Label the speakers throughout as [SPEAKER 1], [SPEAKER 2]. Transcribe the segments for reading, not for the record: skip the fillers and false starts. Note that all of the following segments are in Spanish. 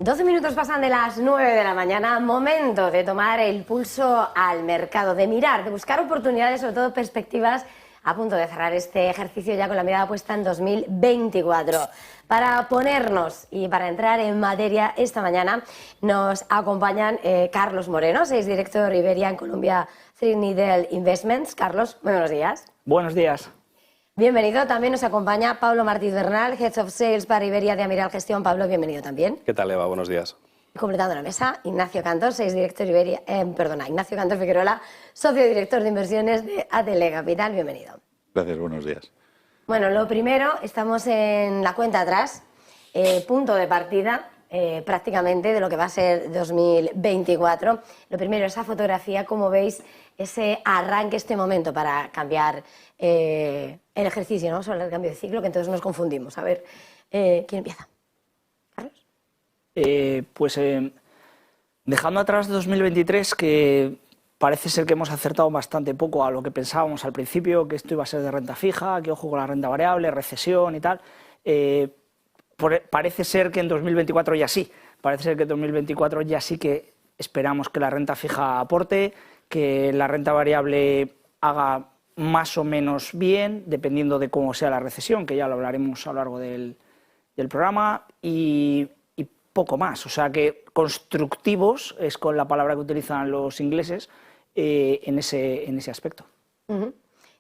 [SPEAKER 1] 12 minutos pasan de las 9 de la mañana, momento de tomar el pulso al mercado, de mirar, de buscar oportunidades, sobre todo perspectivas, a punto de cerrar este ejercicio ya con la mirada puesta en 2024. Para ponernos y para entrar en materia esta mañana nos acompañan Carlos Moreno, director Iberia en Columbia Threadneedle Investments. Carlos, muy buenos días.
[SPEAKER 2] Buenos días.
[SPEAKER 1] Bienvenido. También nos acompaña Pablo Martínez Bernal, Head of Sales para Iberia de Amiral Gestión. Pablo, bienvenido también.
[SPEAKER 3] ¿Qué tal, Eva? Buenos días.
[SPEAKER 1] Completando la mesa, Ignacio Cantor, director Iberia, Ignacio Cantor Figuerola, socio director de inversiones de ATL Capital. Bienvenido.
[SPEAKER 4] Gracias, buenos días.
[SPEAKER 1] Bueno, lo primero, estamos en la cuenta atrás, punto de partida prácticamente de lo que va a ser 2024. Lo primero, esa fotografía, como veis, ese arranque, este momento para cambiar el ejercicio, ¿no? Sobre el cambio de ciclo, que entonces nos confundimos. A ver, ¿quién empieza? ¿Carlos?
[SPEAKER 2] Dejando atrás 2023, que parece ser que hemos acertado bastante poco a lo que pensábamos al principio, que esto iba a ser de renta fija, que ojo con la renta variable, recesión y tal. Parece ser que en 2024 ya sí. Parece ser que en 2024 ya sí que esperamos que la renta fija aporte, que la renta variable haga más o menos bien, dependiendo de cómo sea la recesión, que ya lo hablaremos a lo largo del programa, y poco más. O sea que constructivos es con la palabra que utilizan los ingleses en ese aspecto.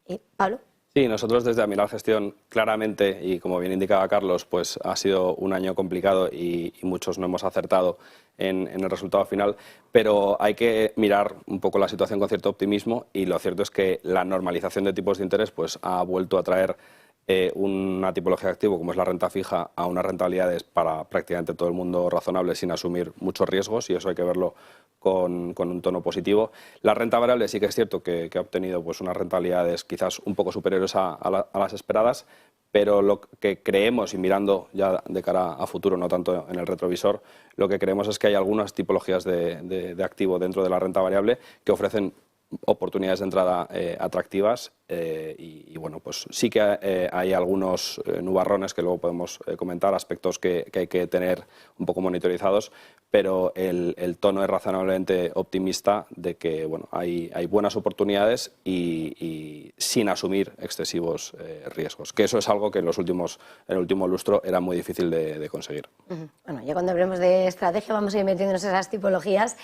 [SPEAKER 1] ¿Y Pablo?
[SPEAKER 3] Sí, nosotros desde Amiral Gestión claramente, y como bien indicaba Carlos, pues ha sido un año complicado y muchos no hemos acertado en el resultado final, pero hay que mirar un poco la situación con cierto optimismo, y lo cierto es que la normalización de tipos de interés pues ha vuelto a traer una tipología de activo como es la renta fija a unas rentabilidades para prácticamente todo el mundo razonables sin asumir muchos riesgos, y eso hay que verlo con un tono positivo. La renta variable sí que es cierto que ha obtenido pues unas rentabilidades quizás un poco superiores a las esperadas, pero lo que creemos, y mirando ya de cara a futuro, no tanto en el retrovisor, lo que creemos es que hay algunas tipologías de activo dentro de la renta variable que ofrecen oportunidades de entrada atractivas, y bueno, pues sí que hay algunos nubarrones que luego podemos comentar, aspectos que hay que tener un poco monitorizados, pero el tono es razonablemente optimista de que bueno, hay buenas oportunidades y sin asumir excesivos riesgos, que eso es algo que en el último lustro era muy difícil de conseguir.
[SPEAKER 1] Bueno, ya cuando hablemos de estrategia vamos a ir metiéndonos en esas tipologías.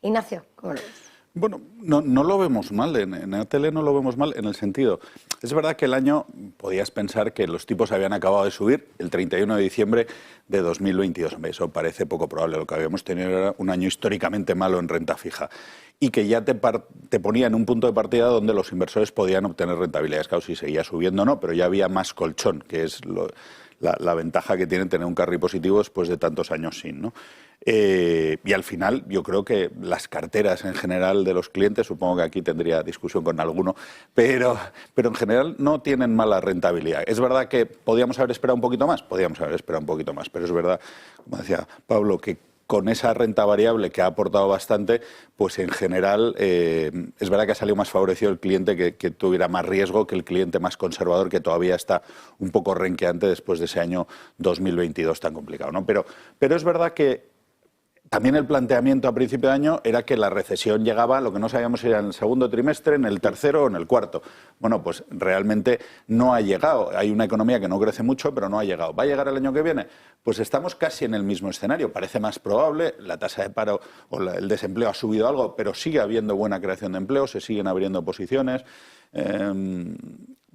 [SPEAKER 1] Ignacio, ¿cómo lo ves?
[SPEAKER 4] Bueno, no lo vemos mal, en ATL no lo vemos mal en el sentido. Es verdad que el año podías pensar que los tipos habían acabado de subir el 31 de diciembre de 2022. Eso parece poco probable. Lo que habíamos tenido era un año históricamente malo en renta fija y que ya te ponía en un punto de partida donde los inversores podían obtener rentabilidades. Claro, si seguía subiendo no, pero ya había más colchón, que es la ventaja que tiene tener un carry positivo después de tantos años sin, ¿no? Y al final yo creo que las carteras en general de los clientes, supongo que aquí tendría discusión con alguno, pero en general no tienen mala rentabilidad. Es verdad que podíamos haber esperado un poquito más, pero es verdad, como decía Pablo, que con esa renta variable que ha aportado bastante, pues en general es verdad que ha salido más favorecido el cliente que tuviera más riesgo que el cliente más conservador, que todavía está un poco renqueante después de ese año 2022 tan complicado, ¿no? Pero es verdad que también el planteamiento a principio de año era que la recesión llegaba, lo que no sabíamos si era en el segundo trimestre, en el tercero o en el cuarto. Bueno, pues realmente no ha llegado. Hay una economía que no crece mucho, pero no ha llegado. ¿Va a llegar el año que viene? Pues estamos casi en el mismo escenario. Parece más probable, la tasa de paro o el desempleo ha subido algo, pero sigue habiendo buena creación de empleo, se siguen abriendo posiciones.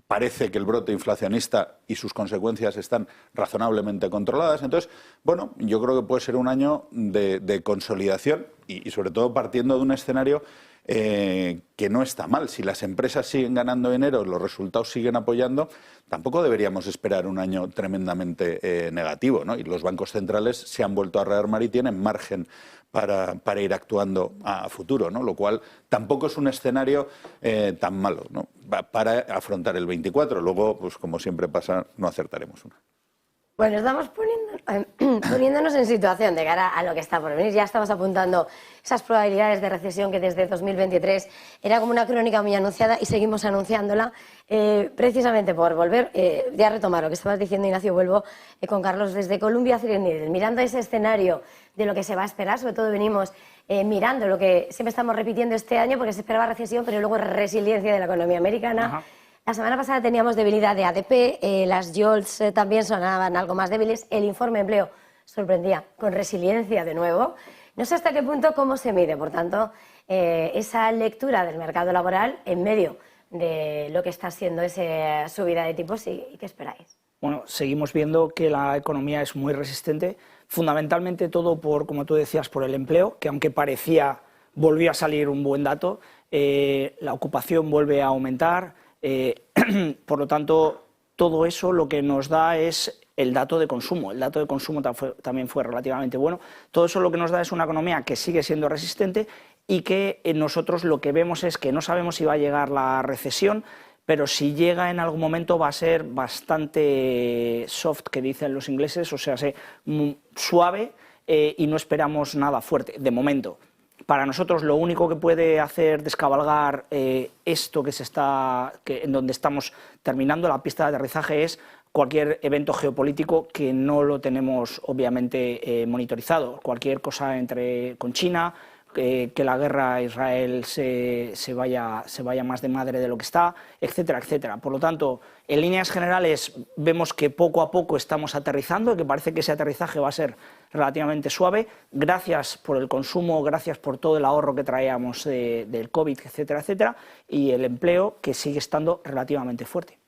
[SPEAKER 4] Parece que el brote inflacionista y sus consecuencias están razonablemente controladas. Entonces, bueno, yo creo que puede ser un año de consolidación y sobre todo partiendo de un escenario que no está mal. Si las empresas siguen ganando dinero, los resultados siguen apoyando, tampoco deberíamos esperar un año tremendamente negativo, ¿no? Y los bancos centrales se han vuelto a rearmar y tienen margen para ir actuando a futuro, ¿no? Lo cual tampoco es un escenario tan malo, ¿no? Para afrontar el 24. Luego, pues como siempre pasa, no acertaremos una.
[SPEAKER 1] Bueno, estamos poniendo poniéndonos en situación de cara a lo que está por venir, ya estamos apuntando esas probabilidades de recesión que desde 2023 era como una crónica muy anunciada y seguimos anunciándola, precisamente por volver, ya a retomar lo que estabas diciendo, Ignacio, vuelvo con Carlos desde Columbia Threadneedle, mirando ese escenario de lo que se va a esperar, sobre todo venimos mirando lo que siempre estamos repitiendo este año porque se esperaba recesión, pero luego resiliencia de la economía americana. Ajá. La semana pasada teníamos debilidad de ADP, las JOLTS también sonaban algo más débiles, el informe de empleo sorprendía con resiliencia de nuevo. No sé hasta qué punto cómo se mide, por tanto, esa lectura del mercado laboral en medio de lo que está siendo esa subida de tipos y qué esperáis.
[SPEAKER 2] Bueno, seguimos viendo que la economía es muy resistente, fundamentalmente todo por, como tú decías, por el empleo, que aunque parecía, volvió a salir un buen dato, la ocupación vuelve a aumentar. Por lo tanto, todo eso lo que nos da es el dato de consumo. El dato de consumo también fue relativamente bueno. Todo eso lo que nos da es una economía que sigue siendo resistente y que nosotros lo que vemos es que no sabemos si va a llegar la recesión, pero si llega en algún momento va a ser bastante soft, que dicen los ingleses, o sea, suave y no esperamos nada fuerte, de momento. Para nosotros lo único que puede hacer descabalgar esto en donde estamos terminando la pista de aterrizaje es cualquier evento geopolítico que no lo tenemos obviamente monitorizado. Cualquier cosa con China, que la guerra a Israel se vaya más de madre de lo que está, etcétera, etcétera. Por lo tanto, en líneas generales vemos que poco a poco estamos aterrizando, que parece que ese aterrizaje va a ser relativamente suave, gracias por el consumo, gracias por todo el ahorro que traíamos del COVID, etcétera, etcétera, y el empleo que sigue estando relativamente fuerte.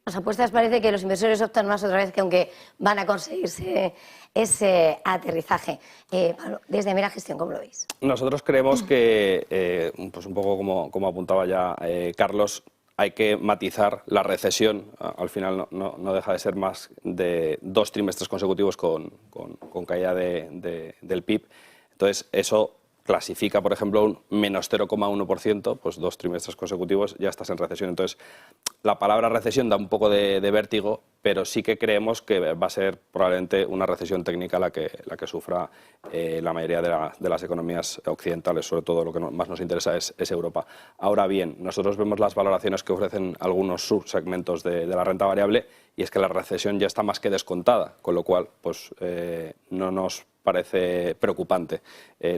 [SPEAKER 1] Las apuestas parece que los inversores optan más otra vez que aunque van a conseguirse ese aterrizaje. Pablo, desde Mera Gestión, ¿cómo lo veis?
[SPEAKER 3] Nosotros creemos que, pues un poco como apuntaba ya Carlos, hay que matizar la recesión. Al final no deja de ser más de 2 trimestres consecutivos con caída del PIB. Entonces, eso clasifica, por ejemplo, un menos 0,1%, pues 2 trimestres consecutivos ya estás en recesión. Entonces, la palabra recesión da un poco de vértigo, pero sí que creemos que va a ser probablemente una recesión técnica la que sufra la mayoría de las economías occidentales, sobre todo lo que más nos interesa es Europa. Ahora bien, nosotros vemos las valoraciones que ofrecen algunos subsegmentos de la renta variable y es que la recesión ya está más que descontada, con lo cual pues, no nos parece preocupante,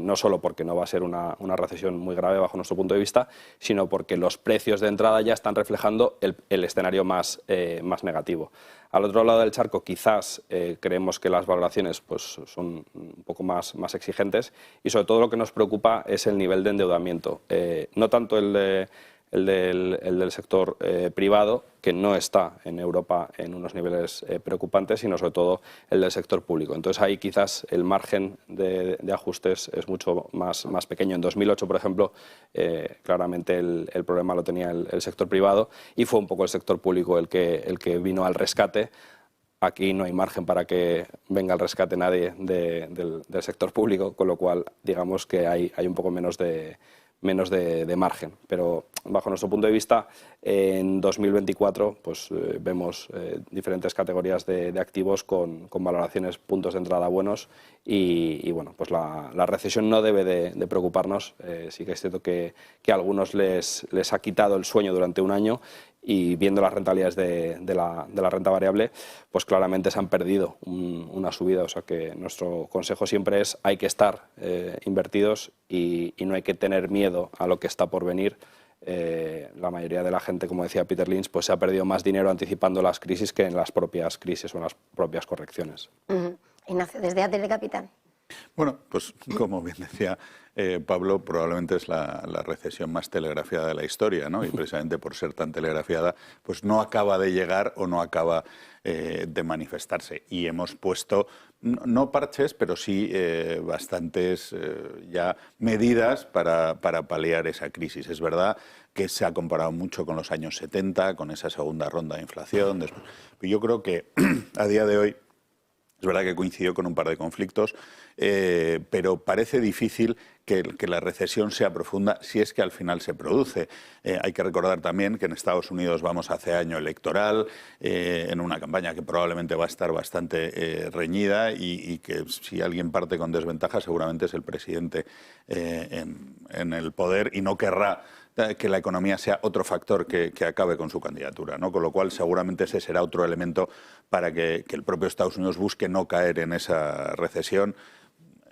[SPEAKER 3] no solo porque no va a ser una recesión muy grave bajo nuestro punto de vista, sino porque los precios de entrada ya están reflejando el escenario más negativo. Al otro lado del charco quizás creemos que las valoraciones pues, son un poco más exigentes y sobre todo lo que nos preocupa es el nivel de endeudamiento, no tanto el del sector privado, que no está en Europa en unos niveles preocupantes, sino sobre todo el del sector público. Entonces ahí quizás el margen de ajustes es mucho más pequeño. En 2008, por ejemplo, claramente el problema lo tenía el sector privado y fue un poco el sector público el que vino al rescate. Aquí no hay margen para que venga al rescate nadie del sector público, con lo cual digamos que hay un poco menos de margen, pero bajo nuestro punto de vista en 2024 pues, vemos diferentes categorías de activos con valoraciones, puntos de entrada buenos y bueno, pues la recesión no debe de preocuparnos. Sí que es cierto que a algunos les ha quitado el sueño durante un año y viendo las rentabilidades de la renta variable, pues claramente se han perdido una subida. O sea que nuestro consejo siempre es hay que estar invertidos y no hay que tener miedo a lo que está por venir. La mayoría de la gente, como decía Peter Lynch, pues se ha perdido más dinero anticipando las crisis que en las propias crisis o en las propias correcciones.
[SPEAKER 1] Ignacio, desde ATL Capital.
[SPEAKER 4] Bueno, pues como bien decía Pablo, probablemente es la recesión más telegrafiada de la historia, ¿no? Y precisamente por ser tan telegrafiada, pues no acaba de llegar o no acaba de manifestarse. Y hemos puesto, no parches, pero sí bastantes ya medidas para paliar esa crisis. Es verdad que se ha comparado mucho con los años 70, con esa segunda ronda de inflación. Yo creo que a día de hoy es verdad que coincidió con un par de conflictos, pero parece difícil que la recesión sea profunda si es que al final se produce. Hay que recordar también que en Estados Unidos vamos hacia año electoral, en una campaña que probablemente va a estar bastante reñida y que si alguien parte con desventaja seguramente es el presidente en el poder y no querrá que la economía sea otro factor que acabe con su candidatura, ¿no? Con lo cual seguramente ese será otro elemento para que el propio Estados Unidos busque no caer en esa recesión.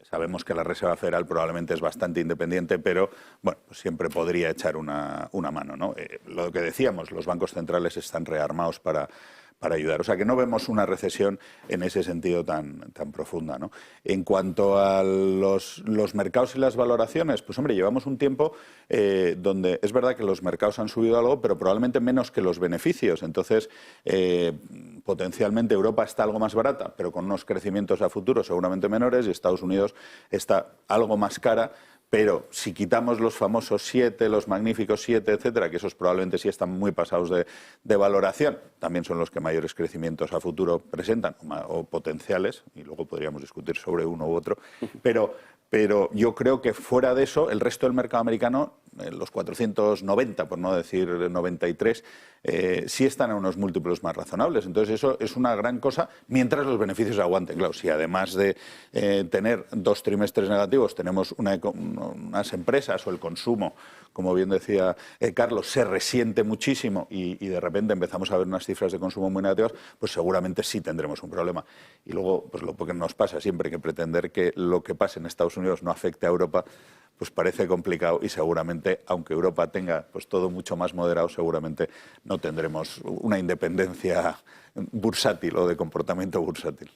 [SPEAKER 4] Sabemos que la Reserva Federal probablemente es bastante independiente, pero bueno, pues siempre podría echar una mano, ¿no? Lo que decíamos, los bancos centrales están rearmados para ayudar. O sea que no vemos una recesión en ese sentido tan profunda, ¿no? En cuanto a los mercados y las valoraciones, pues hombre, llevamos un tiempo donde es verdad que los mercados han subido algo, pero probablemente menos que los beneficios. Entonces, potencialmente Europa está algo más barata, pero con unos crecimientos a futuro seguramente menores, y Estados Unidos está algo más cara. Pero si quitamos los famosos 7, los magníficos 7, etcétera, que esos probablemente sí están muy pasados de valoración, también son los que mayores crecimientos a futuro presentan, o potenciales, y luego podríamos discutir sobre uno u otro, pero yo creo que fuera de eso, el resto del mercado americano, los 490, por no decir 93, sí están a unos múltiplos más razonables. Entonces eso es una gran cosa mientras los beneficios aguanten. Claro, si además de tener 2 trimestres negativos tenemos unas empresas o el consumo, como bien decía Carlos, se resiente muchísimo y de repente empezamos a ver unas cifras de consumo muy negativas, pues seguramente sí tendremos un problema. Y luego, pues lo que nos pasa siempre, que pretender que lo que pase en Estados Unidos no afecte a Europa, pues parece complicado y seguramente, aunque Europa tenga pues todo mucho más moderado, seguramente no tendremos una independencia bursátil o de comportamiento bursátil.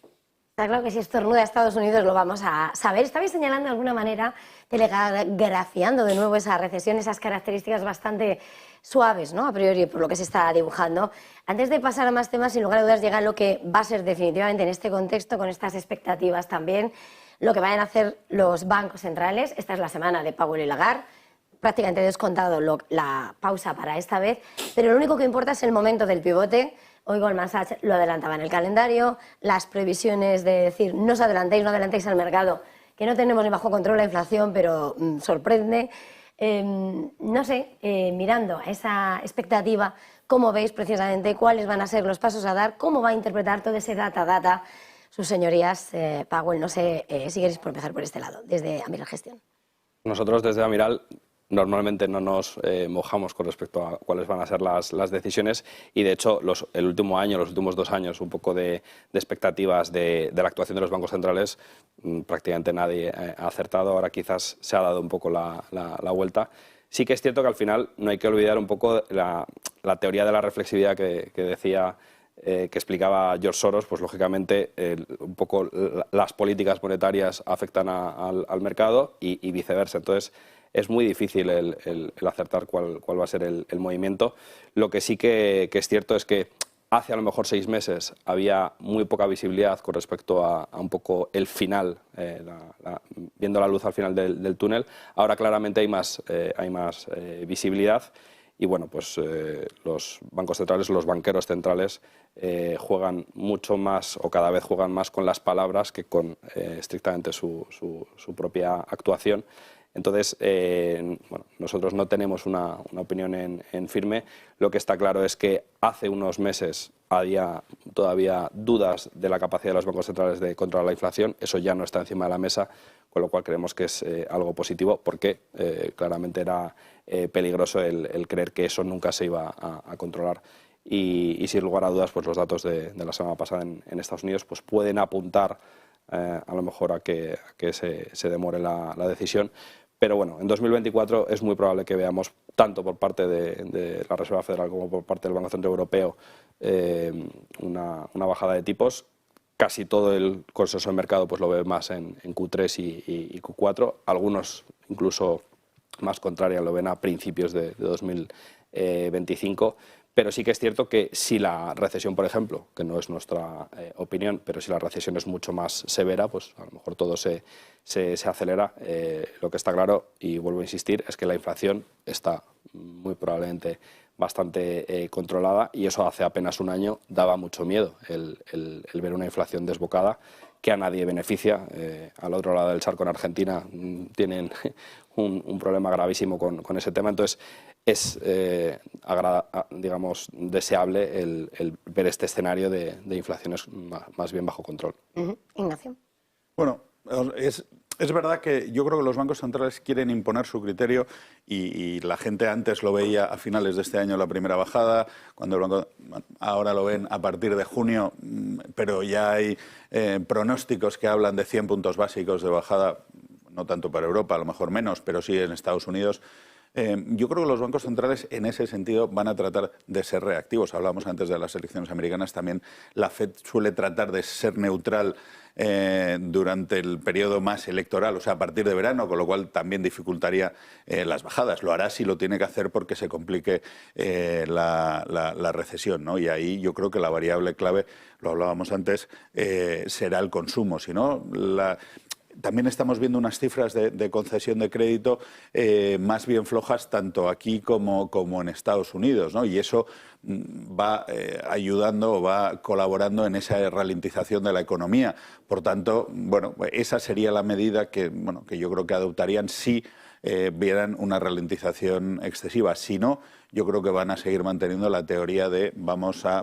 [SPEAKER 1] Está claro que si estornuda Estados Unidos lo vamos a saber. Estabais señalando de alguna manera, telegrafiando de nuevo esa recesión, esas características bastante suaves, ¿no? A priori, por lo que se está dibujando. Antes de pasar a más temas, sin lugar a dudas, llega lo que va a ser definitivamente en este contexto, con estas expectativas también, lo que vayan a hacer los bancos centrales. Esta es la semana de Powell y Lagarde. Prácticamente descontado la pausa para esta vez, pero lo único que importa es el momento del pivote. Hoy Goldman Sachs lo adelantaba en el calendario, las previsiones de decir no os adelantéis, no adelantéis al mercado, que no tenemos ni bajo control la inflación, pero sorprende. No sé, mirando a esa expectativa, ¿cómo veis precisamente cuáles van a ser los pasos a dar? ¿Cómo va a interpretar todo ese data sus señorías? Powell, no sé si queréis por empezar por este lado, desde Amiral Gestión.
[SPEAKER 3] Nosotros desde Amiral normalmente no nos mojamos con respecto a cuáles van a ser las decisiones y, de hecho, el último año, los últimos 2 años, un poco de expectativas de la actuación de los bancos centrales, prácticamente nadie ha acertado. Ahora quizás se ha dado un poco la vuelta. Sí que es cierto que al final no hay que olvidar un poco la teoría de la reflexividad que decía, que explicaba George Soros. Pues lógicamente un poco las políticas monetarias afectan al mercado y viceversa. Entonces, es muy difícil el acertar cuál va a ser el movimiento. Lo que sí que es cierto es que hace a lo mejor 6 meses había muy poca visibilidad con respecto a un poco el final, viendo la luz al final del túnel. Ahora claramente hay más visibilidad y bueno, pues los bancos centrales, los banqueros centrales juegan mucho más o cada vez juegan más con las palabras que con estrictamente su propia actuación. Entonces, bueno, nosotros no tenemos una opinión en firme. Lo que está claro es que hace unos meses había todavía dudas de la capacidad de los bancos centrales de controlar la inflación. Eso ya no está encima de la mesa, con lo cual creemos que es algo positivo, porque claramente era peligroso el creer que eso nunca se iba a controlar. Y sin lugar a dudas, pues los datos de la semana pasada en Estados Unidos pues pueden apuntar a lo mejor a que se demore la decisión. Pero bueno, en 2024 es muy probable que veamos, tanto por parte de la Reserva Federal como por parte del Banco Central Europeo, una bajada de tipos. Casi todo el consenso del mercado pues lo ve más en Q3 y Q4. Algunos, incluso más contraria, lo ven a principios de 2025. Pero sí que es cierto que si la recesión, por ejemplo, que no es nuestra opinión, pero si la recesión es mucho más severa, pues a lo mejor todo se acelera. Lo que está claro, y vuelvo a insistir, es que la inflación está muy probablemente bastante controlada, y eso hace apenas un año daba mucho miedo el ver una inflación desbocada que a nadie beneficia. Al otro lado del charco, en Argentina, tienen un problema gravísimo con ese tema. Entonces, es, digamos, deseable el ver este escenario de inflaciones más bien bajo control.
[SPEAKER 1] Ignacio.
[SPEAKER 4] Bueno, es verdad que yo creo que los bancos centrales quieren imponer su criterio y la gente antes lo veía a finales de este año la primera bajada, cuando el banco, ahora lo ven a partir de junio, pero ya hay pronósticos que hablan de 100 puntos básicos de bajada, no tanto para Europa, a lo mejor menos, pero sí en Estados Unidos. Yo creo que los bancos centrales en ese sentido van a tratar de ser reactivos. Hablábamos antes de las elecciones americanas, también la Fed suele tratar de ser neutral durante el periodo más electoral, o sea, a partir de verano, con lo cual también dificultaría las bajadas. Lo hará si lo tiene que hacer porque se complique la recesión, ¿no? Y ahí yo creo que la variable clave, lo hablábamos antes, será el consumo. Si no, también estamos viendo unas cifras de concesión de crédito más bien flojas tanto aquí como en Estados Unidos, ¿no? Y eso va ayudando o va colaborando en esa ralentización de la economía. Por tanto, bueno, esa sería la medida que yo creo que adoptarían si vieran una ralentización excesiva. Si no, yo creo que van a seguir manteniendo la teoría de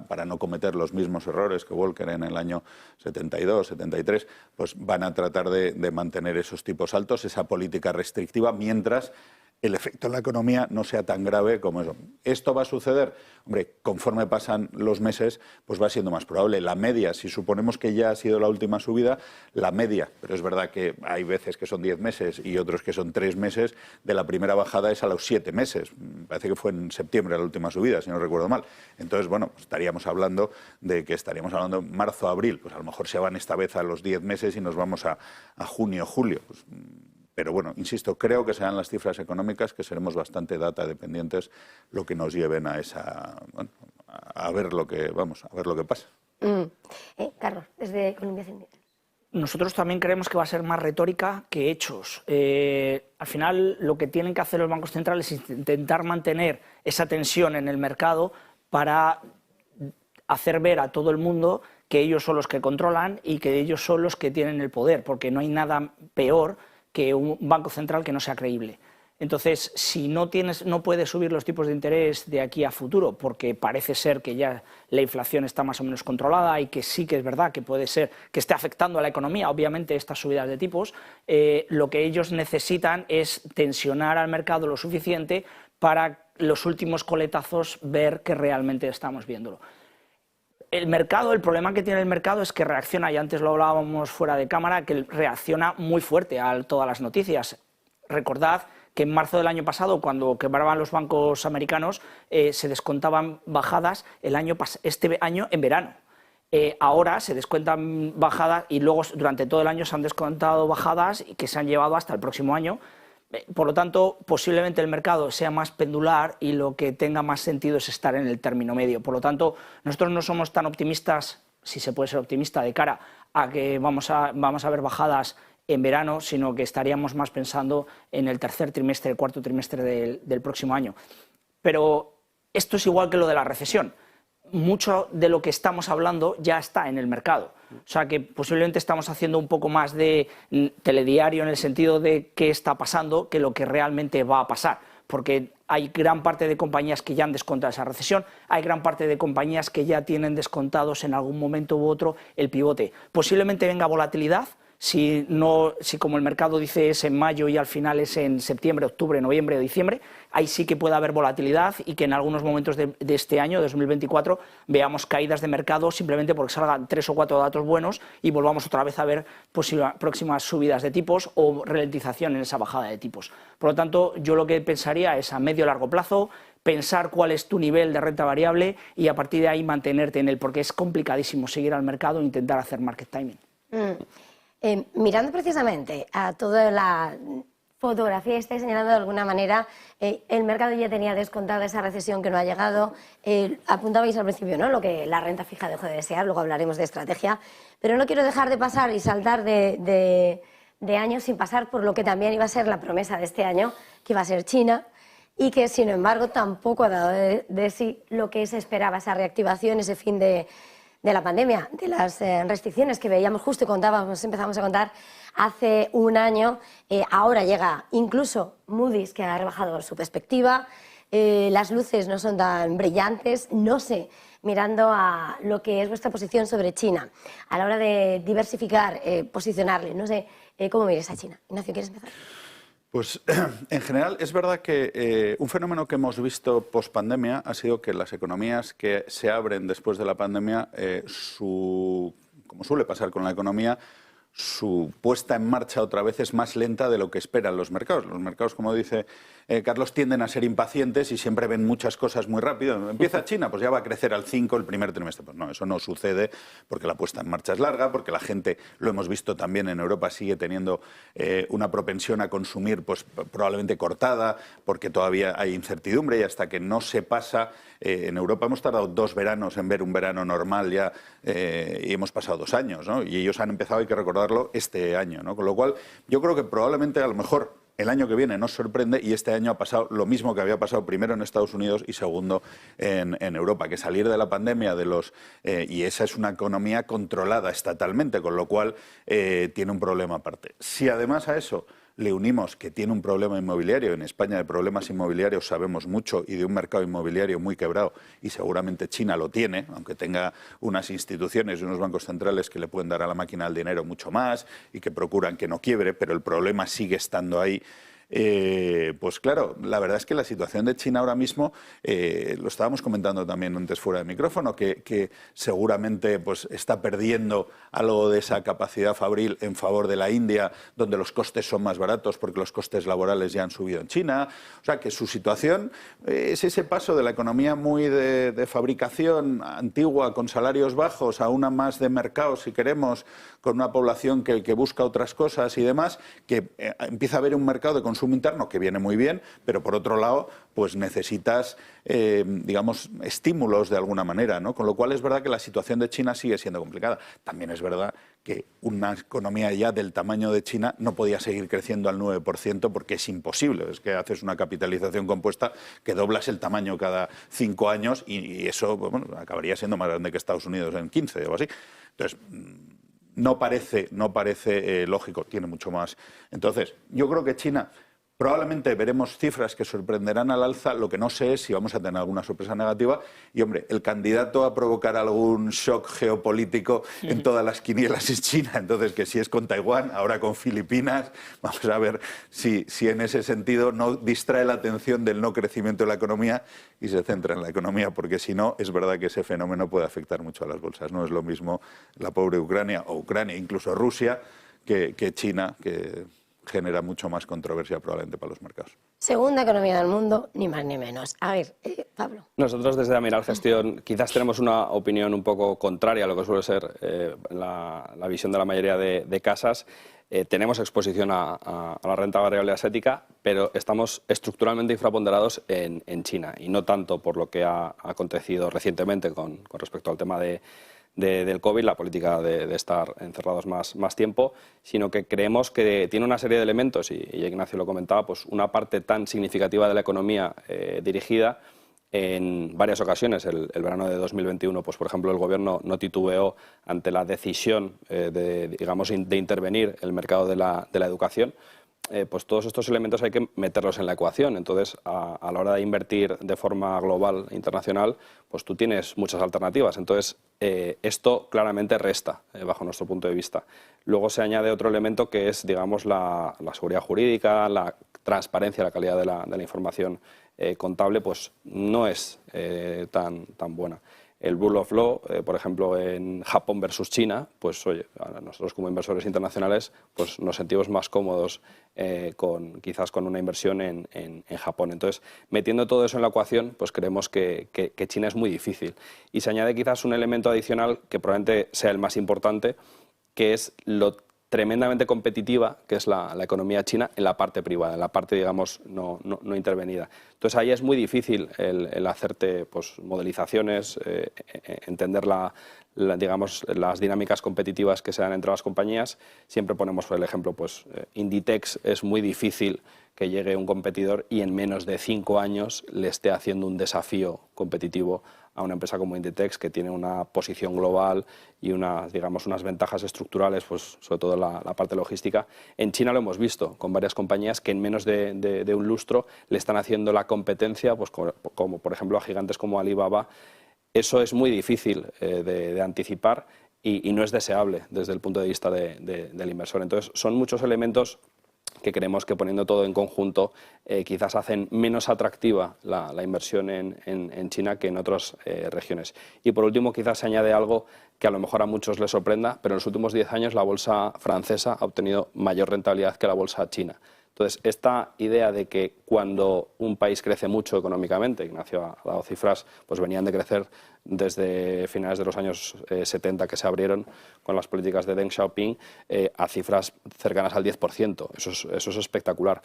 [SPEAKER 4] para no cometer los mismos errores que Volcker en el año 72, 73, pues van a tratar de mantener esos tipos altos, esa política restrictiva, mientras el efecto en la economía no sea tan grave como eso. ¿Esto va a suceder? Hombre, conforme pasan los meses, pues va siendo más probable. La media, si suponemos que ya ha sido la última subida, la media, pero es verdad que hay veces que son 10 meses y otros que son 3 meses, de la primera bajada es a los 7 meses. Parece que fue en septiembre la última subida, si no recuerdo mal. Entonces, bueno, estaríamos hablando marzo, abril. Pues a lo mejor se van esta vez a los 10 meses y nos vamos a junio, julio. Pues, pero bueno, insisto, creo que serán las cifras económicas, que seremos bastante data dependientes, lo que nos lleven a ver lo que pasa.
[SPEAKER 1] Carlos, desde Colombia Central.
[SPEAKER 2] Nosotros también creemos que va a ser más retórica que hechos. Al final, lo que tienen que hacer los bancos centrales es intentar mantener esa tensión en el mercado para hacer ver a todo el mundo que ellos son los que controlan y que ellos son los que tienen el poder, porque no hay nada peor que un banco central que no sea creíble. Entonces, si no puedes subir los tipos de interés de aquí a futuro, porque parece ser que ya la inflación está más o menos controlada y que sí que es verdad que puede ser que esté afectando a la economía, obviamente, estas subidas de tipos, lo que ellos necesitan es tensionar al mercado lo suficiente para los últimos coletazos ver que realmente estamos viéndolo. El problema que tiene el mercado es que reacciona, y antes lo hablábamos fuera de cámara, que reacciona muy fuerte a todas las noticias. Recordad que en marzo del año pasado, cuando quebraban los bancos americanos, se descontaban bajadas este año en verano. Ahora se descuentan bajadas y luego durante todo el año se han descontado bajadas que se han llevado hasta el próximo año. Por lo tanto, posiblemente el mercado sea más pendular y lo que tenga más sentido es estar en el término medio. Por lo tanto, nosotros no somos tan optimistas, si se puede ser optimista, de cara a que vamos a ver bajadas en verano, sino que estaríamos más pensando en el tercer trimestre, el cuarto trimestre del próximo año. Pero esto es igual que lo de la recesión. Mucho de lo que estamos hablando ya está en el mercado. O sea que posiblemente estamos haciendo un poco más de telediario en el sentido de qué está pasando que lo que realmente va a pasar. Porque hay gran parte de compañías que ya han descontado esa recesión, hay gran parte de compañías que ya tienen descontados en algún momento u otro el pivote. Posiblemente venga volatilidad. Si como el mercado dice es en mayo y al final es en septiembre, octubre, noviembre o diciembre, ahí sí que puede haber volatilidad y que en algunos momentos de este año, 2024, veamos caídas de mercado simplemente porque salgan 3 o 4 datos buenos y volvamos otra vez a ver próximas subidas de tipos o ralentización en esa bajada de tipos. Por lo tanto, yo lo que pensaría es a medio o largo plazo, pensar cuál es tu nivel de renta variable y a partir de ahí mantenerte en él, porque es complicadísimo seguir al mercado e intentar hacer market timing.
[SPEAKER 1] Mirando precisamente a toda la fotografía, estáis señalando de alguna manera, el mercado ya tenía descontada esa recesión que no ha llegado. Apuntabais al principio, ¿no?, lo que la renta fija dejó de desear, luego hablaremos de estrategia, pero no quiero dejar de pasar y saltar de años sin pasar por lo que también iba a ser la promesa de este año, que iba a ser China, y que sin embargo tampoco ha dado de sí lo que se esperaba, esa reactivación, ese fin de de la pandemia, de las restricciones que veíamos justo y contábamos, empezamos a contar hace un año. Ahora llega incluso Moody's, que ha rebajado su perspectiva. Las luces no son tan brillantes. No sé, mirando a lo que es vuestra posición sobre China, a la hora de diversificar, posicionarle, no sé, ¿cómo miras a China? Ignacio, ¿quieres empezar?
[SPEAKER 4] Pues en general es verdad que un fenómeno que hemos visto post-pandemia ha sido que las economías que se abren después de la pandemia, como suele pasar con la economía, su puesta en marcha otra vez es más lenta de lo que esperan los mercados. Los mercados, como dice Carlos, tienden a ser impacientes y siempre ven muchas cosas muy rápido. Empieza China, pues ya va a crecer al 5 el primer trimestre. Pues no, eso no sucede porque la puesta en marcha es larga, porque la gente, lo hemos visto también en Europa, sigue teniendo una propensión a consumir pues probablemente cortada, porque todavía hay incertidumbre y hasta que no se pasa. En Europa hemos tardado 2 veranos en ver un verano normal ya y hemos pasado 2 años, ¿no? Y ellos han empezado, hay que recordarlo, este año, ¿no? Con lo cual yo creo que probablemente a lo mejor el año que viene nos sorprende y este año ha pasado lo mismo que había pasado primero en Estados Unidos y segundo en Europa, que salir de la pandemia y esa es una economía controlada estatalmente, con lo cual tiene un problema aparte. Si además a eso le unimos que tiene un problema inmobiliario, en España de problemas inmobiliarios sabemos mucho y de un mercado inmobiliario muy quebrado y seguramente China lo tiene, aunque tenga unas instituciones y unos bancos centrales que le pueden dar a la máquina del dinero mucho más y que procuran que no quiebre, pero el problema sigue estando ahí. Pues claro, la verdad es que la situación de China ahora mismo, lo estábamos comentando también antes fuera de micrófono, que seguramente pues, está perdiendo algo de esa capacidad fabril en favor de la India, donde los costes son más baratos porque los costes laborales ya han subido en China. O sea que su situación es ese paso de la economía muy de fabricación antigua, con salarios bajos, a una más de mercado, si queremos, con una población que busca otras cosas y demás, que empieza a haber un mercado de consumo interno que viene muy bien, pero por otro lado, pues necesitas, digamos, estímulos de alguna manera, ¿no? Con lo cual es verdad que la situación de China sigue siendo complicada. También es verdad que una economía ya del tamaño de China no podía seguir creciendo al 9% porque es imposible. Es que haces una capitalización compuesta que doblas el tamaño cada 5 años y eso bueno, acabaría siendo más grande que Estados Unidos en 15 o así. Entonces, no parece lógico, tiene mucho más. Entonces, yo creo que China probablemente veremos cifras que sorprenderán al alza, lo que no sé es si vamos a tener alguna sorpresa negativa. Y, hombre, el candidato a provocar algún shock geopolítico en todas las quinielas es China. Entonces, que si es con Taiwán, ahora con Filipinas, vamos a ver si en ese sentido no distrae la atención del no crecimiento de la economía y se centra en la economía, porque si no, es verdad que ese fenómeno puede afectar mucho a las bolsas. No es lo mismo la pobre Ucrania, o Ucrania, incluso Rusia, que China, que genera mucho más controversia probablemente para los mercados.
[SPEAKER 1] Segunda economía del mundo, ni más ni menos. A ver, Pablo.
[SPEAKER 3] Nosotros desde Amiral Gestión quizás tenemos una opinión un poco contraria a lo que suele ser la visión de la mayoría de casas. Tenemos exposición a la renta variable asiática, pero estamos estructuralmente infraponderados en China, y no tanto por lo que ha acontecido recientemente con respecto al tema del COVID, la política de estar encerrados más tiempo, sino que creemos que tiene una serie de elementos, y Ignacio lo comentaba, pues una parte tan significativa de la economía dirigida. En varias ocasiones, el verano de 2021, pues por ejemplo, el Gobierno no titubeó ante la decisión de intervenir el mercado de la educación. Pues todos estos elementos hay que meterlos en la ecuación. Entonces, a la hora de invertir de forma global, internacional, pues tú tienes muchas alternativas. Entonces, esto claramente resta, bajo nuestro punto de vista. Luego se añade otro elemento que es, digamos, la seguridad jurídica, la transparencia, la calidad de la información contable, pues no es tan buena. El Rule of Law, por ejemplo, en Japón versus China, pues oye, nosotros como inversores internacionales pues nos sentimos más cómodos quizás con una inversión en Japón. Entonces, metiendo todo eso en la ecuación, pues creemos que China es muy difícil. Y se añade quizás un elemento adicional que probablemente sea el más importante, que es lo tremendamente competitiva que es la economía china en la parte privada, en la parte, digamos, no intervenida. Entonces, ahí es muy difícil el hacerte pues, modelizaciones, entender digamos, las dinámicas competitivas que se dan entre las compañías. Siempre ponemos el ejemplo, pues Inditex es muy difícil que llegue un competidor y en menos de 5 años le esté haciendo un desafío competitivo a una empresa como Inditex, que tiene una posición global y unas ventajas estructurales, pues sobre todo la parte logística. En China lo hemos visto con varias compañías que en menos de un lustro le están haciendo la competencia, pues como por ejemplo a gigantes como Alibaba. Eso es muy difícil de anticipar y no es deseable desde el punto de vista del inversor. Entonces, son muchos elementos que creemos que poniendo todo en conjunto quizás hacen menos atractiva la inversión en China que en otras regiones. Y por último, quizás se añade algo que a lo mejor a muchos les sorprenda, pero en los últimos 10 años la bolsa francesa ha obtenido mayor rentabilidad que la bolsa china. Entonces, esta idea de que cuando un país crece mucho económicamente, Ignacio ha dado cifras, pues venían de crecer desde finales de los años 70 que se abrieron con las políticas de Deng Xiaoping a cifras cercanas al 10%. Eso es espectacular.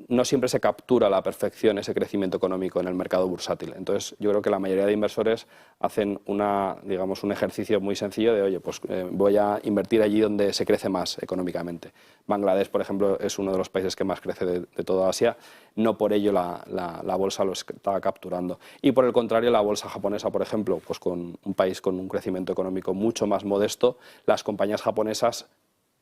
[SPEAKER 3] No siempre se captura a la perfección ese crecimiento económico en el mercado bursátil. Entonces, yo creo que la mayoría de inversores hacen un ejercicio muy sencillo de, oye, pues voy a invertir allí donde se crece más económicamente. Bangladesh, por ejemplo, es uno de los países que más crece de toda Asia. No por ello la bolsa lo está capturando. Y por el contrario, la bolsa japonesa, por ejemplo, pues con un país con un crecimiento económico mucho más modesto, las compañías japonesas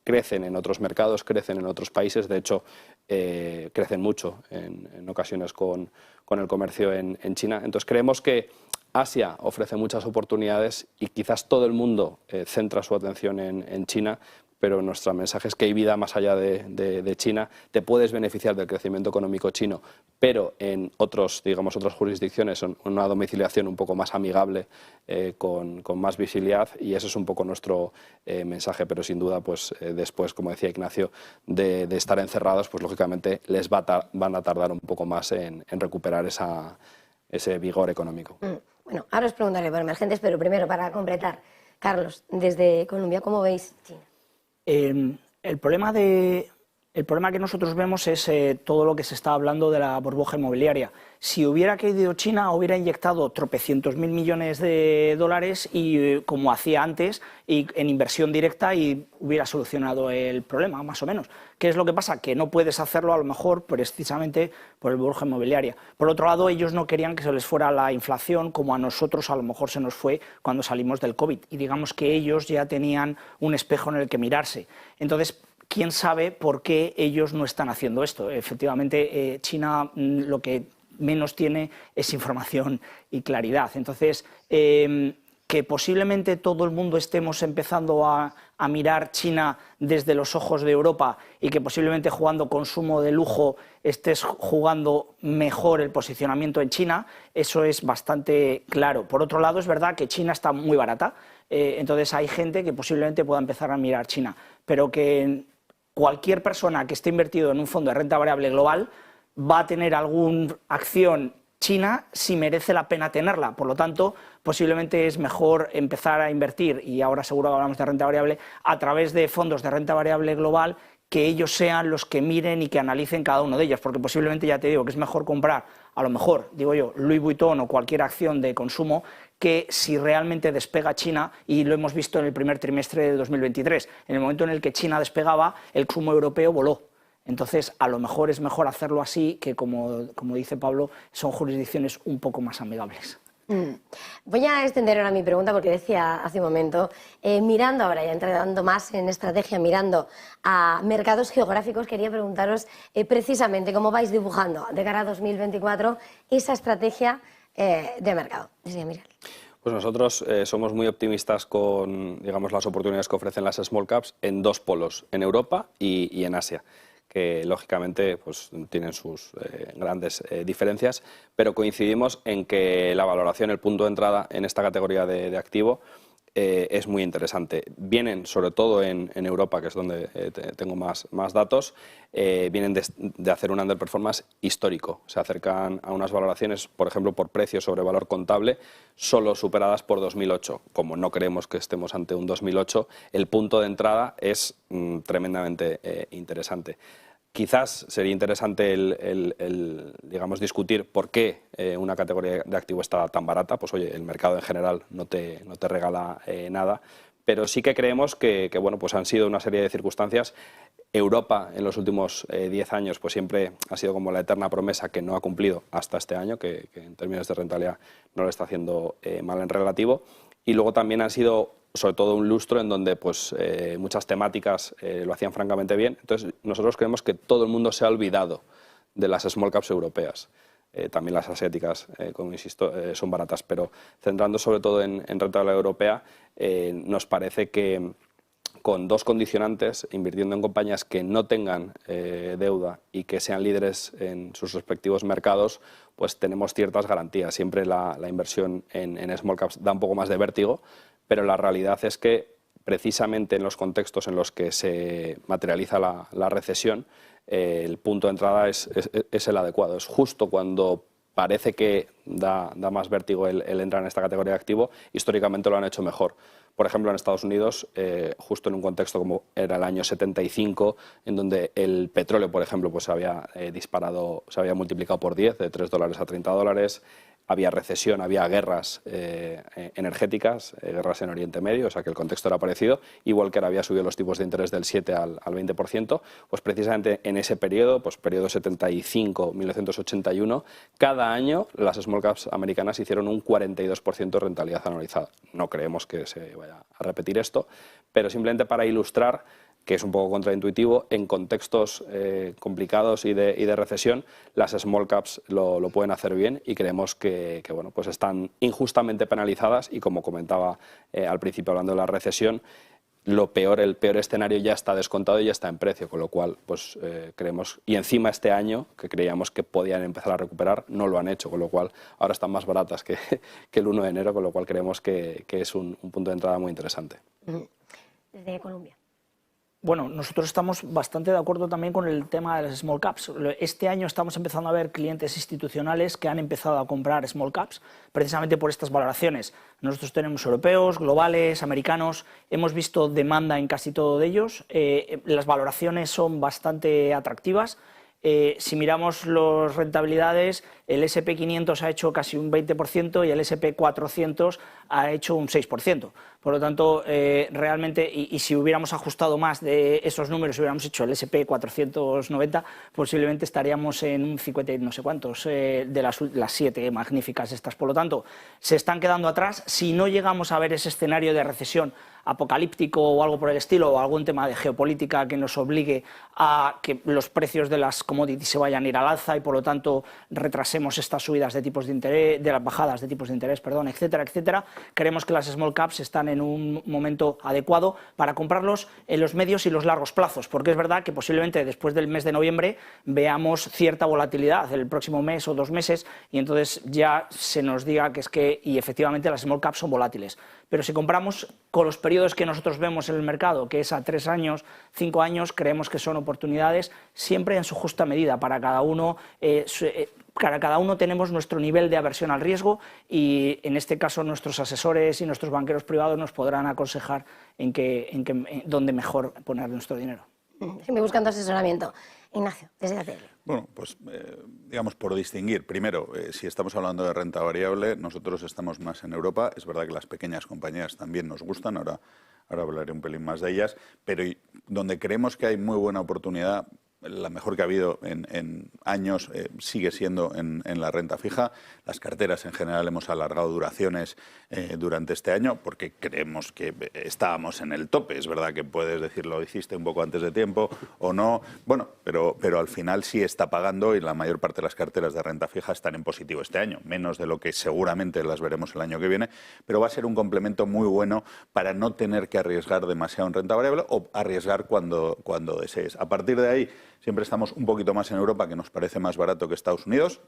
[SPEAKER 3] crecen en otros mercados, crecen en otros países. De hecho, crecen mucho en ocasiones con el comercio en China. Entonces, creemos que Asia ofrece muchas oportunidades y quizás todo el mundo centra su atención en China, pero nuestro mensaje es que hay vida más allá de China. Te puedes beneficiar del crecimiento económico chino, pero en otras jurisdicciones, una domiciliación un poco más amigable, con más visibilidad, y ese es un poco nuestro mensaje. Pero sin duda, pues después, como decía Ignacio, de estar encerrados, pues lógicamente les van a tardar un poco más en recuperar ese vigor económico.
[SPEAKER 1] Bueno, ahora os preguntaré por emergentes, pero primero, para completar, Carlos, desde Colombia, ¿cómo veis China?
[SPEAKER 2] El problema que nosotros vemos es todo lo que se está hablando de la burbuja inmobiliaria. Si hubiera caído China, hubiera inyectado tropecientos mil millones de dólares y como hacía antes, y en inversión directa, y hubiera solucionado el problema, más o menos. ¿Qué es lo que pasa? Que no puedes hacerlo a lo mejor precisamente por la burbuja inmobiliaria. Por otro lado, ellos no querían que se les fuera la inflación como a nosotros a lo mejor se nos fue cuando salimos del COVID. Y digamos que ellos ya tenían un espejo en el que mirarse. Entonces, ¿quién sabe por qué ellos no están haciendo esto? Efectivamente, China lo que menos tiene es información y claridad. Entonces, que posiblemente todo el mundo estemos empezando a mirar China desde los ojos de Europa y que posiblemente jugando consumo de lujo estés jugando mejor el posicionamiento en China, eso es bastante claro. Por otro lado, es verdad que China está muy barata, entonces hay gente que posiblemente pueda empezar a mirar China, pero que cualquier persona que esté invertido en un fondo de renta variable global va a tener alguna acción China si merece la pena tenerla. Por lo tanto, posiblemente es mejor empezar a invertir, y ahora seguro que hablamos de renta variable, a través de fondos de renta variable global, que ellos sean los que miren y que analicen cada uno de ellos, porque posiblemente, ya te digo, que es mejor comprar, a lo mejor, digo yo, Louis Vuitton o cualquier acción de consumo, que si realmente despega China, y lo hemos visto en el primer trimestre de 2023, en el momento en el que China despegaba, el consumo europeo voló. Entonces, a lo mejor es mejor hacerlo así, que como dice Pablo, son jurisdicciones un poco más amigables.
[SPEAKER 1] Voy a extender ahora mi pregunta, porque decía hace un momento, mirando ahora, ya entrando más en estrategia, mirando a mercados geográficos, quería preguntaros precisamente cómo vais dibujando de cara a 2024 esa estrategia de mercado. Desde Miguel.
[SPEAKER 3] Pues nosotros somos muy optimistas con, digamos, las oportunidades que ofrecen las small caps en dos polos, en Europa y en Asia, que lógicamente pues, tienen sus grandes diferencias, pero coincidimos en que la valoración, el punto de entrada en esta categoría de activo es muy interesante. Vienen, sobre todo en Europa, que es donde tengo más datos, vienen de hacer un underperformance histórico. Se acercan a unas valoraciones, por ejemplo, por precio sobre valor contable, solo superadas por 2008. Como no creemos que estemos ante un 2008, el punto de entrada es tremendamente interesante. Quizás sería interesante digamos, discutir por qué una categoría de activo está tan barata. Pues oye, el mercado en general no te regala nada, pero sí que creemos que bueno, pues han sido una serie de circunstancias. Europa en los últimos 10 años pues siempre ha sido como la eterna promesa que no ha cumplido hasta este año, que en términos de rentabilidad no lo está haciendo mal en relativo. Y luego también han sido sobre todo un lustro en donde pues, muchas temáticas lo hacían francamente bien. Entonces nosotros creemos que todo el mundo se ha olvidado de las small caps europeas. También las asiáticas, como insisto, son baratas, pero centrando sobre todo en rentabilidad europea, nos parece que con dos condicionantes, invirtiendo en compañías que no tengan deuda y que sean líderes en sus respectivos mercados, pues tenemos ciertas garantías. Siempre la inversión en small caps da un poco más de vértigo, pero la realidad es que precisamente en los contextos en los que se materializa la recesión, el punto de entrada es el adecuado. Es justo cuando parece que da más vértigo el entrar en esta categoría de activo. Históricamente lo han hecho mejor. Por ejemplo, en Estados Unidos, justo en un contexto como era el año 75, en donde el petróleo, por ejemplo, pues se había disparado, se había multiplicado por 10, de $3 a $30, había recesión, había guerras energéticas, guerras en Oriente Medio, o sea que el contexto era parecido, igual que ahora había subido los tipos de interés del 7 al 20%, pues precisamente en ese periodo, pues periodo 75-1981, cada año las small caps americanas hicieron un 42% de rentabilidad anualizada. No creemos que se vaya a repetir esto, pero simplemente para ilustrar que es un poco contraintuitivo, en contextos complicados y de recesión, las small caps lo pueden hacer bien y creemos que bueno, pues están injustamente penalizadas y, como comentaba al principio hablando de la recesión, el peor escenario ya está descontado y ya está en precio, con lo cual pues creemos, y encima este año, que creíamos que podían empezar a recuperar, no lo han hecho, con lo cual ahora están más baratas que el 1 de enero, con lo cual creemos que es un punto de entrada muy interesante.
[SPEAKER 1] Desde Colombia.
[SPEAKER 2] Bueno, nosotros estamos bastante de acuerdo también con el tema de las small caps. Este año estamos empezando a ver clientes institucionales que han empezado a comprar small caps precisamente por estas valoraciones. Nosotros tenemos europeos, globales, americanos, hemos visto demanda en casi todo de ellos. Las valoraciones son bastante atractivas. Si miramos las rentabilidades, el S&P 500 ha hecho casi un 20% y el S&P 400 ha hecho un 6%. Por lo tanto, realmente, y si hubiéramos ajustado más de esos números, hubiéramos hecho el S&P 490, posiblemente estaríamos en un 50 y no sé cuántos de las 7 magníficas estas. Por lo tanto, se están quedando atrás. Si no llegamos a ver ese escenario de recesión apocalíptico o algo por el estilo, o algún tema de geopolítica que nos obligue a que los precios de las commodities se vayan a ir al alza y por lo tanto retrasemos estas subidas de tipos de interés, de las bajadas de tipos de interés, perdón, etcétera, etcétera, creemos que las small caps están en un momento adecuado para comprarlos en los medios y los largos plazos, porque es verdad que posiblemente después del mes de noviembre veamos cierta volatilidad el próximo mes o 2 meses y entonces ya se nos diga que es que, y efectivamente las small caps son volátiles. Pero si compramos con los periodos que nosotros vemos en el mercado, que es a 3 años, 5 años, creemos que son oportunidades siempre en su justa medida. Para cada uno tenemos nuestro nivel de aversión al riesgo y en este caso nuestros asesores y nuestros banqueros privados nos podrán aconsejar en dónde mejor poner nuestro dinero.
[SPEAKER 1] Siempre buscando asesoramiento. Ignacio, desde ATL.
[SPEAKER 4] Bueno, pues digamos por distinguir. Primero, si estamos hablando de renta variable, nosotros estamos más en Europa. Es verdad que las pequeñas compañías también nos gustan, ahora hablaré un pelín más de ellas, pero donde creemos que hay muy buena oportunidad, la mejor que ha habido en años, sigue siendo en la renta fija. Las carteras en general hemos alargado duraciones durante este año porque creemos que estábamos en el tope. Es verdad que puedes decir lo hiciste un poco antes de tiempo o no, bueno, pero al final sí está pagando y la mayor parte de las carteras de renta fija están en positivo este año, menos de lo que seguramente las veremos el año que viene, pero va a ser un complemento muy bueno para no tener que arriesgar demasiado en renta variable o arriesgar cuando desees. A partir de ahí, siempre estamos un poquito más en Europa, que nos parece más barato que Estados Unidos,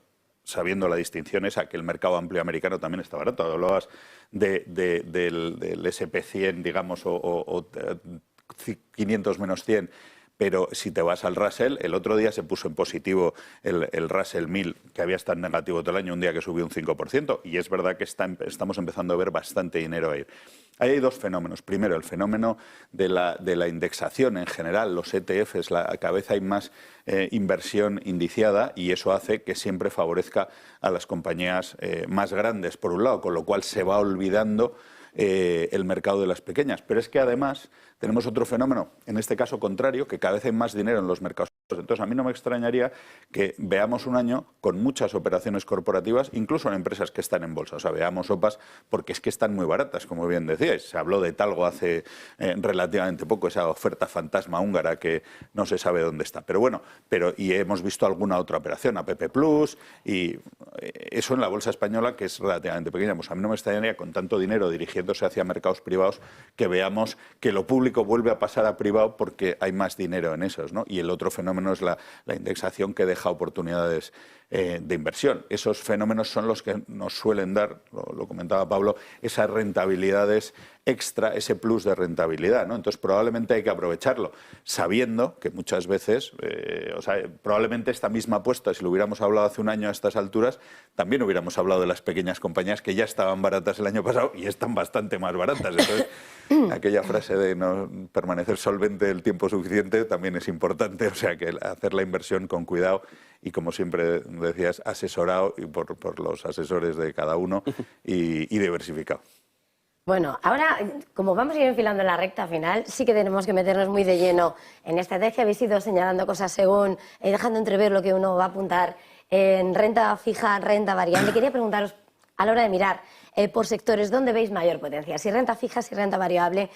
[SPEAKER 4] sabiendo la distinción esa que el mercado amplio americano también está barato. Hablabas del S&P 100, digamos, o 500 menos 100, pero si te vas al Russell, el otro día se puso en positivo el Russell 1000, que había estado en negativo todo el año, un día que subió un 5%, y es verdad que estamos empezando a ver bastante dinero ahí. Ahí hay 2 fenómenos. Primero, el fenómeno de la indexación en general, los ETFs, cada vez hay más inversión indiciada y eso hace que siempre favorezca a las compañías más grandes, por un lado, con lo cual se va olvidando el mercado de las pequeñas. Pero es que además tenemos otro fenómeno, en este caso contrario, que cada vez hay más dinero en los mercados. Entonces, a mí no me extrañaría que veamos un año con muchas operaciones corporativas, incluso en empresas que están en bolsa. O sea, veamos OPAs porque es que están muy baratas, como bien decíais. Se habló de Talgo hace relativamente poco, esa oferta fantasma húngara que no se sabe dónde está. Pero bueno, y hemos visto alguna otra operación, APP Plus, y eso en la bolsa española, que es relativamente pequeña. Pues a mí no me extrañaría, con tanto dinero dirigiéndose hacia mercados privados, que veamos que lo público vuelve a pasar a privado porque hay más dinero en esos, ¿no? Y el otro fenómeno es la indexación, que deja oportunidades de inversión. Esos fenómenos son los que nos suelen dar, lo comentaba Pablo, esas rentabilidades extra, ese plus de rentabilidad, ¿no? Entonces probablemente hay que aprovecharlo, sabiendo que muchas veces, probablemente esta misma apuesta, si lo hubiéramos hablado hace un año a estas alturas, también hubiéramos hablado de las pequeñas compañías que ya estaban baratas el año pasado y están bastante más baratas. Entonces, aquella frase de no permanecer solvente el tiempo suficiente también es importante, o sea que hacer la inversión con cuidado y, como siempre decías, asesorado y por los asesores de cada uno y diversificado.
[SPEAKER 1] Bueno, ahora, como vamos a ir enfilando en la recta final, sí que tenemos que meternos muy de lleno en estrategia. Habéis ido señalando cosas según, dejando entrever lo que uno va a apuntar en renta fija, renta variable. Quería preguntaros, a la hora de mirar por sectores, ¿dónde veis mayor potencia? Si renta fija, si renta variable,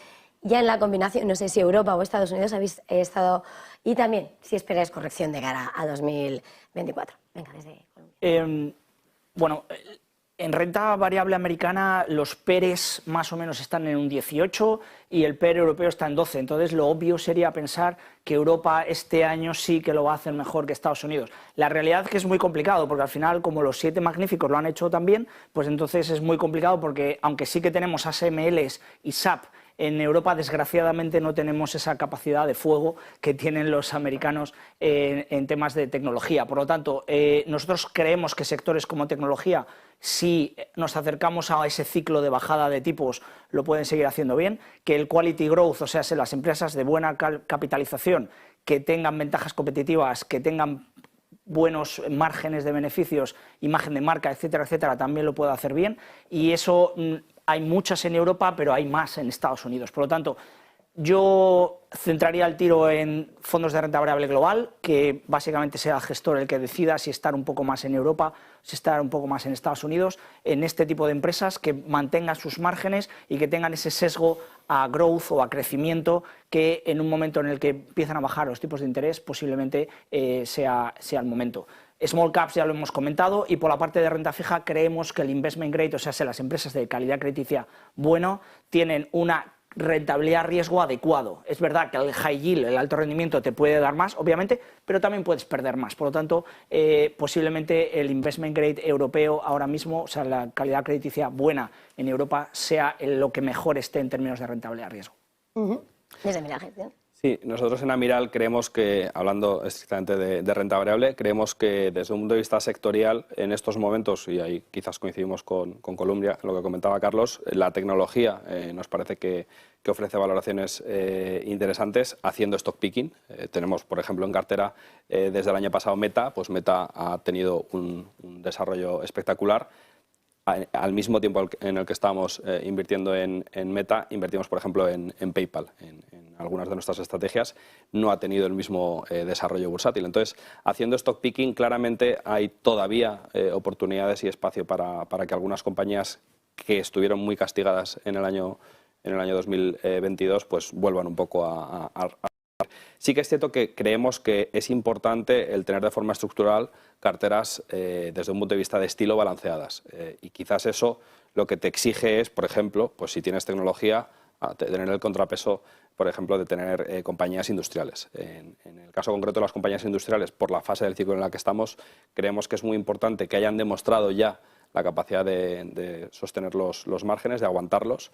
[SPEAKER 1] ya en la combinación, no sé si Europa o Estados Unidos habéis estado, y también si esperáis corrección de cara a 2024. Venga, desde Colombia.
[SPEAKER 2] Bueno, en renta variable americana los PERs más o menos están en un 18 y el PER europeo está en 12. Entonces lo obvio sería pensar que Europa este año sí que lo va a hacer mejor que Estados Unidos. La realidad es que es muy complicado, porque al final, como los 7 magníficos lo han hecho también, pues entonces es muy complicado, porque aunque sí que tenemos ASMLs y SAP, en Europa, desgraciadamente, no tenemos esa capacidad de fuego que tienen los americanos en temas de tecnología. Por lo tanto, nosotros creemos que sectores como tecnología, si nos acercamos a ese ciclo de bajada de tipos, lo pueden seguir haciendo bien, que el quality growth, o sea, las empresas de buena capitalización, que tengan ventajas competitivas, que tengan buenos márgenes de beneficios, imagen de marca, etcétera, etcétera, también lo puede hacer bien, y eso hay muchas en Europa, pero hay más en Estados Unidos. Por lo tanto, yo centraría el tiro en fondos de renta variable global, que básicamente sea el gestor el que decida si estar un poco más en Europa, si estar un poco más en Estados Unidos, en este tipo de empresas que mantengan sus márgenes y que tengan ese sesgo a growth o a crecimiento, que en un momento en el que empiezan a bajar los tipos de interés posiblemente sea el momento. Small caps ya lo hemos comentado, y por la parte de renta fija creemos que el investment grade, o sea, las empresas de calidad crediticia bueno, tienen una rentabilidad riesgo adecuado. Es verdad que el high yield, el alto rendimiento, te puede dar más, obviamente, pero también puedes perder más. Por lo tanto, posiblemente el investment grade europeo ahora mismo, o sea, la calidad crediticia buena en Europa, sea lo que mejor esté en términos de rentabilidad riesgo.
[SPEAKER 1] Desde Amiral Gestión.
[SPEAKER 3] Sí, nosotros en Amiral creemos que, hablando estrictamente de renta variable, creemos que desde un punto de vista sectorial, en estos momentos, y ahí quizás coincidimos con Columbia, lo que comentaba Carlos, la tecnología nos parece que ofrece valoraciones interesantes haciendo stock picking. Tenemos, por ejemplo, en cartera desde el año pasado Meta, pues Meta ha tenido un desarrollo espectacular. Al mismo tiempo en el que estábamos invirtiendo en Meta, invertimos, por ejemplo, en PayPal. En algunas de nuestras estrategias no ha tenido el mismo desarrollo bursátil. Entonces, haciendo stock picking, claramente hay todavía oportunidades y espacio para que algunas compañías que estuvieron muy castigadas en el año 2022 pues vuelvan un poco a Sí que es cierto que creemos que es importante el tener de forma estructural carteras desde un punto de vista de estilo balanceadas. Y quizás eso lo que te exige es, por ejemplo, pues si tienes tecnología, tener el contrapeso, por ejemplo, de tener compañías industriales. En el caso concreto de las compañías industriales, por la fase del ciclo en la que estamos, creemos que es muy importante que hayan demostrado ya la capacidad de sostener los márgenes, de aguantarlos,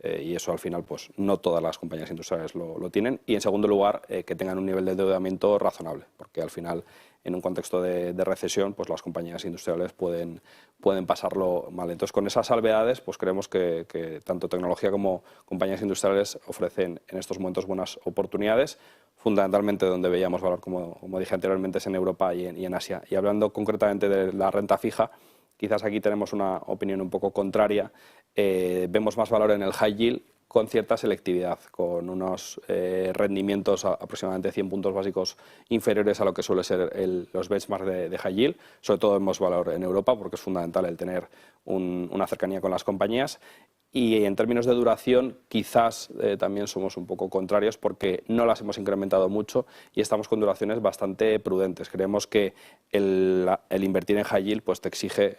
[SPEAKER 3] y eso al final pues no todas las compañías industriales lo tienen. Y en segundo lugar, que tengan un nivel de endeudamiento razonable, porque al final en un contexto de recesión pues las compañías industriales pueden pasarlo mal. Entonces, con esas salvedades pues creemos que tanto tecnología como compañías industriales ofrecen en estos momentos buenas oportunidades, fundamentalmente donde veíamos valor, como dije anteriormente, es en Europa y en Asia. Y hablando concretamente de la renta fija, quizás aquí tenemos una opinión un poco contraria. Vemos más valor en el high yield con cierta selectividad, con unos rendimientos aproximadamente 100 puntos básicos inferiores a lo que suele ser los benchmarks de high yield. Sobre todo vemos valor en Europa porque es fundamental el tener una cercanía con las compañías. Y en términos de duración, quizás también somos un poco contrarios porque no las hemos incrementado mucho y estamos con duraciones bastante prudentes. Creemos que el invertir en high yield pues te exige,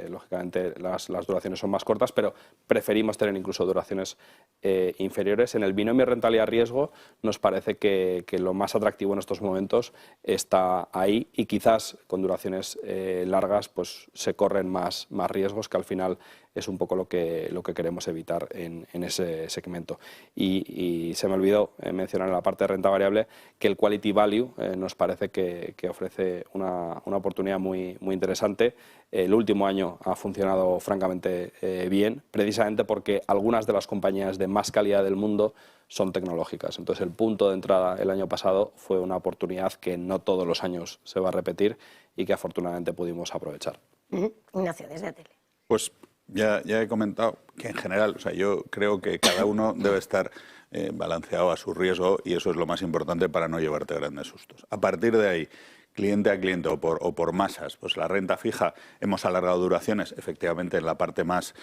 [SPEAKER 3] lógicamente, las duraciones son más cortas, pero preferimos tener incluso duraciones inferiores. En el binomio rentabilidad-riesgo nos parece que lo más atractivo en estos momentos está ahí y quizás con duraciones largas pues se corren más riesgos, que al final es un poco lo que queremos evitar en ese segmento. Y se me olvidó mencionar en la parte de renta variable que el quality value nos parece que ofrece una oportunidad muy interesante. El último año ha funcionado francamente bien, precisamente porque algunas de las compañías de más calidad del mundo son tecnológicas. Entonces el punto de entrada el año pasado fue una oportunidad que no todos los años se va a repetir y que afortunadamente pudimos aprovechar.
[SPEAKER 1] Ignacio, desde Atele.
[SPEAKER 4] Pues ya he comentado que en general, o sea, yo creo que cada uno debe estar balanceado a su riesgo y eso es lo más importante para no llevarte grandes sustos. A partir de ahí, cliente a cliente o por masas, pues la renta fija hemos alargado duraciones, efectivamente en la parte más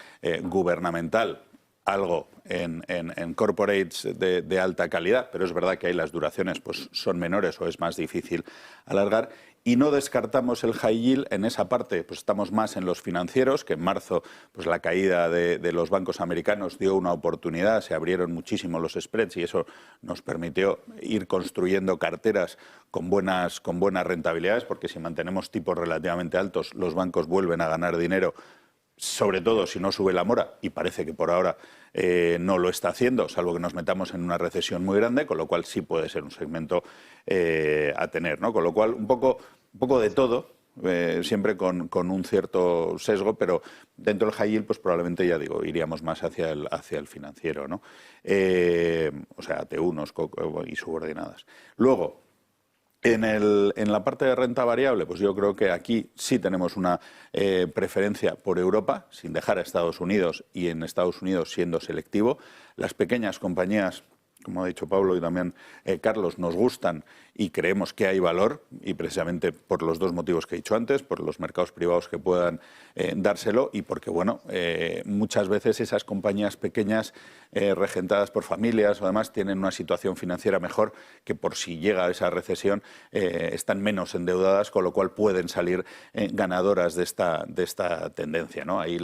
[SPEAKER 4] gubernamental, algo en corporates de alta calidad, pero es verdad que ahí las duraciones pues, son menores o es más difícil alargar. Y no descartamos el high yield en esa parte, pues estamos más en los financieros, que en marzo pues la caída de los bancos americanos dio una oportunidad, se abrieron muchísimo los spreads y eso nos permitió ir construyendo carteras con buenas rentabilidades, porque si mantenemos tipos relativamente altos, los bancos vuelven a ganar dinero, sobre todo si no sube la mora, y parece que por ahora no lo está haciendo, salvo que nos metamos en una recesión muy grande, con lo cual sí puede ser un segmento a tener, ¿no? Con lo cual, un poco de todo, siempre con un cierto sesgo, pero dentro del high yield, pues probablemente, ya digo, iríamos más hacia el financiero, ¿no? O sea, T1s y subordinadas. Luego, en la parte de renta variable, pues yo creo que aquí sí tenemos una preferencia por Europa, sin dejar a Estados Unidos y en Estados Unidos siendo selectivo. Las pequeñas compañías, como ha dicho Pablo y también Carlos, nos gustan y creemos que hay valor, y precisamente por los dos motivos que he dicho antes, por los mercados privados que puedan dárselo y porque, bueno, muchas veces esas compañías pequeñas regentadas por familias o demás tienen una situación financiera mejor, que por si llega a esa recesión están menos endeudadas, con lo cual pueden salir ganadoras de esta tendencia, ¿no? Ahí,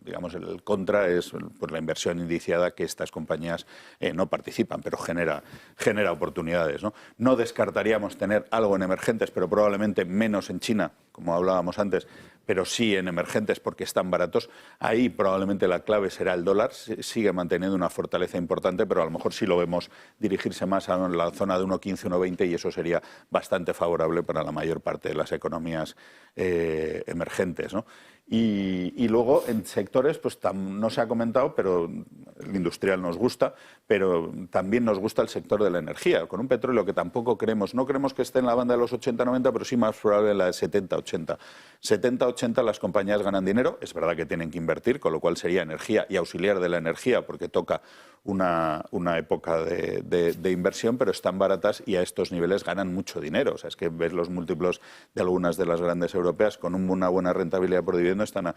[SPEAKER 4] digamos, el contra es pues, la inversión indiciada, que estas compañías no participan, pero genera oportunidades, ¿no? No descartaríamos tener algo en emergentes, pero probablemente menos en China, como hablábamos antes, pero sí en emergentes porque están baratos. Ahí probablemente la clave será el dólar. Sigue manteniendo una fortaleza importante, pero a lo mejor sí lo vemos dirigirse más a la zona de 1,15, 1,20 y eso sería bastante favorable para la mayor parte de las economías emergentes, ¿no? Y luego en sectores, pues no se ha comentado, pero el industrial nos gusta, pero también nos gusta el sector de la energía, con un petróleo que tampoco no creemos que esté en la banda de los 80-90, pero sí más probable en la de 70-80. 70-80 las compañías ganan dinero, es verdad que tienen que invertir, con lo cual sería energía y auxiliar de la energía, porque toca una época de inversión, pero están baratas y a estos niveles ganan mucho dinero. O sea, es que ves los múltiplos de algunas de las grandes europeas con una buena rentabilidad por dividendo, están a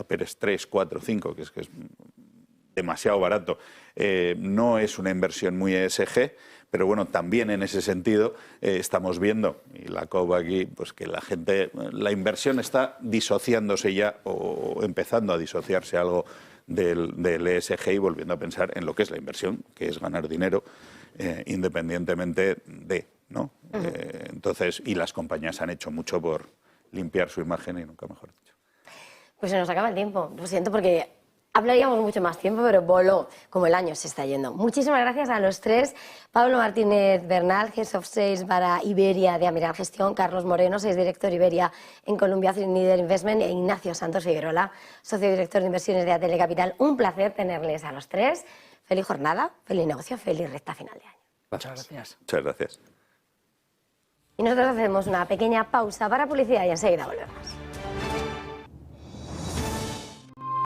[SPEAKER 4] Pérez 3, 4, 5, que es demasiado barato. No es una inversión muy ESG, pero bueno, también en ese sentido estamos viendo, y la COP aquí, pues que la inversión está disociándose ya o empezando a disociarse algo del ESG y volviendo a pensar en lo que es la inversión, que es ganar dinero independientemente de, ¿no? Entonces, y las compañías han hecho mucho por limpiar su imagen y nunca mejor dicho.
[SPEAKER 1] Pues se nos acaba el tiempo, lo siento porque hablaríamos mucho más tiempo, pero voló como el año se está yendo. Muchísimas gracias a los tres. Pablo Martínez Bernal, Head of Sales para Iberia de Amiral Gestión, Carlos Moreno, Sales Director Iberia en Columbia Threadneedle Investment, e Ignacio Santos Figuerola, Socio Director de Inversiones de Atele Capital. Un placer tenerles a los tres. Feliz jornada, feliz negocio, feliz recta final de año.
[SPEAKER 2] Muchas gracias.
[SPEAKER 4] Muchas gracias.
[SPEAKER 1] Y nosotros hacemos una pequeña pausa para publicidad y enseguida volvemos.